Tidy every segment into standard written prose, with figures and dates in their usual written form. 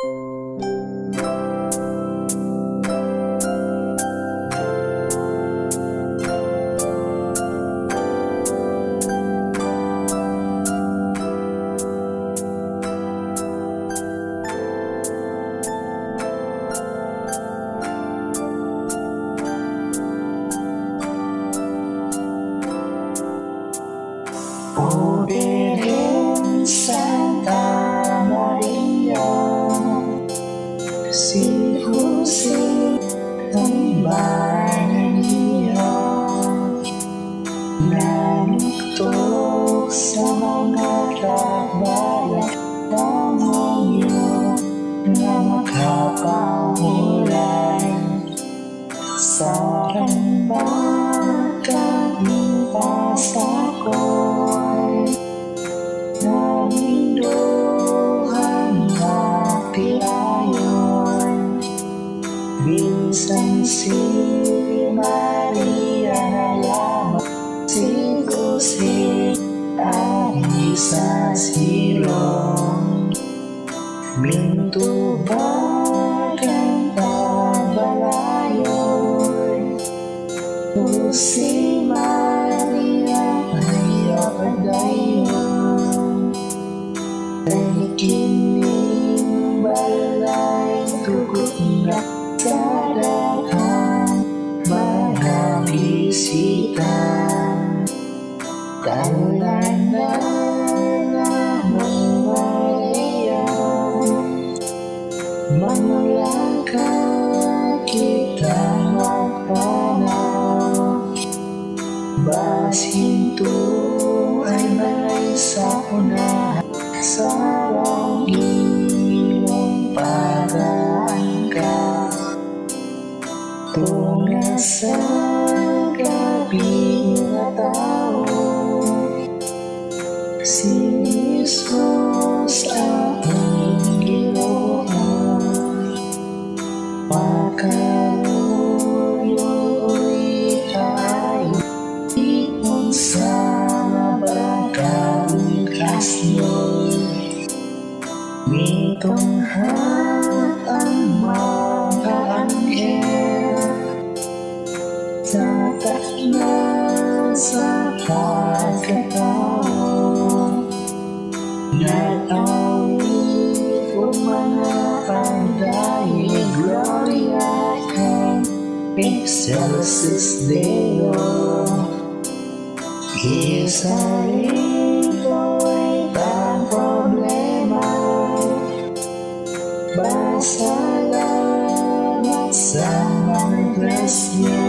O Virgen Santa Maria, si Jose ang bayan niya, nanuktok sa mga kabayan Panginoon na makapahulan sa kanyang pasakoy. Naminduhan na pilayon, minsan si Maria na lamang, si Jose ay sa silong. Mintubag ang pabalayon, o si Maria ay apadayon. Ay kining balay tugot na sa daghang mga bisita. Taulanan ng Maria, manulang ka kita magpanaw. Basin to ay malay sa unahan, sarang iyong pag-aangka. Tunga sa gabi na tao, si Jesus ating Ginoo. Pagkaluloy ay ipon sa bagangkas mo. Mitunghat ang mga anghel, tatak na sa pagkatao. Nag-awit o mga panday, Gloria in excelsis Deo. Isa-rito'y ang problema, pasalamat sa mga grasya.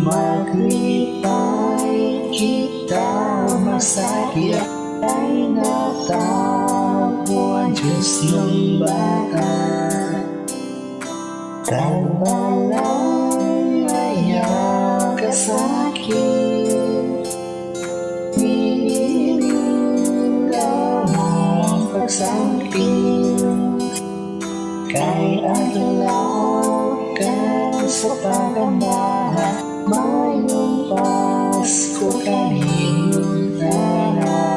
Maglipay kita masakit, ay natapo ang Diyos ng bata. Kalbalay ay kasakit, hiniling ang pagsangpil. Kay adlaw ka sa pagambahan, mayong Pasko kaniyong tanan.